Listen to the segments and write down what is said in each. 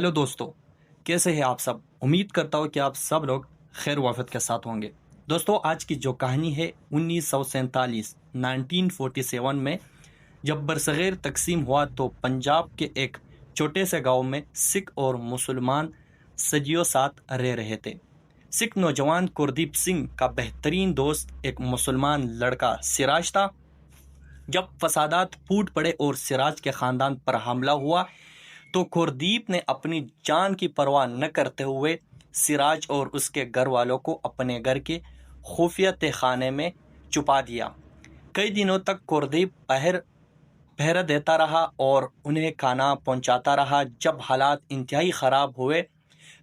Hello दोस्तों, कैसे हैं आप सब। उम्मीद करता हूँ कि आप सब लोग खैर वाफियत के साथ होंगे। दोस्तों, आज की जो कहानी है 1947 में जब बरसगीर तकसीम हुआ तो पंजाब के एक छोटे से गांव में सिख और मुसलमान सदियों साथ रह रहे थे। सिख नौजवान कुलदीप सिंह का बेहतरीन दोस्त एक मुसलमान लड़का सिराज था। जब फसादात फूट पड़े और सिराज के खानदान पर हमला हुआ तो कुलदीप ने अपनी जान की परवाह न करते हुए सिराज और उसके घर वालों को अपने घर के खुफिया तहखाने में छुपा दिया। कई दिनों तक कुलदीप पहरा देता रहा और उन्हें खाना पहुंचाता रहा। जब हालात इंतहाई ख़राब हुए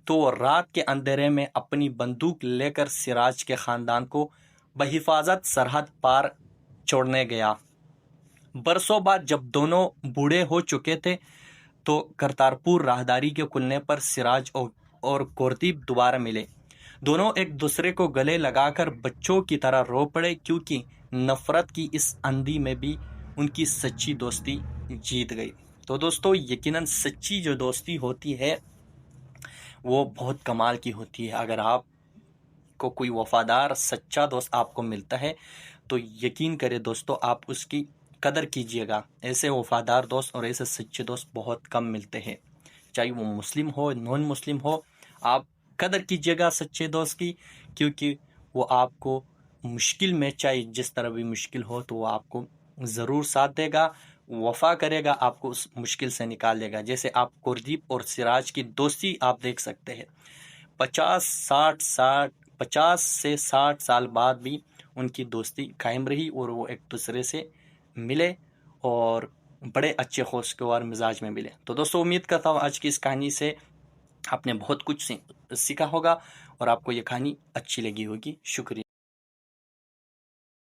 तो वो रात के अंधेरे में अपनी बंदूक लेकर सिराज के ख़ानदान को बहिफाजत सरहद पार छोड़ने गया। बरसों बाद जब दोनों बूढ़े हो चुके थे तो करतारपुर राहदारी के खुलने पर सिराज और कुलदीप दोबारा मिले। दोनों एक दूसरे को गले लगाकर बच्चों की तरह रो पड़े, क्योंकि नफरत की इस आंधी में भी उनकी सच्ची दोस्ती जीत गई। तो दोस्तों, यकीनन सच्ची जो दोस्ती होती है वो बहुत कमाल की होती है। अगर आपको कोई वफादार सच्चा दोस्त आपको मिलता है तो यकीन करें दोस्तों, आप उसकी कदर कीजिएगा। ऐसे वफादार दोस्त और ऐसे सच्चे दोस्त बहुत कम मिलते हैं, चाहे वो मुस्लिम हो नॉन मुस्लिम हो। आप कदर कीजिएगा सच्चे दोस्त की, क्योंकि वो आपको मुश्किल में, चाहे जिस तरह भी मुश्किल हो, तो वो आपको ज़रूर साथ देगा, वफा करेगा, आपको उस मुश्किल से निकाल देगा। जैसे आप कुलदीप और सिराज की दोस्ती आप देख सकते हैं। 50 से 60 साल बाद भी उनकी दोस्ती कायम रही और वो एक दूसरे से मिले और बड़े अच्छे खुशगवार मिजाज में मिले। तो दोस्तों, उम्मीद करता हूँ आज की इस कहानी से आपने बहुत कुछ सीखा होगा और आपको ये कहानी अच्छी लगी होगी। शुक्रिया।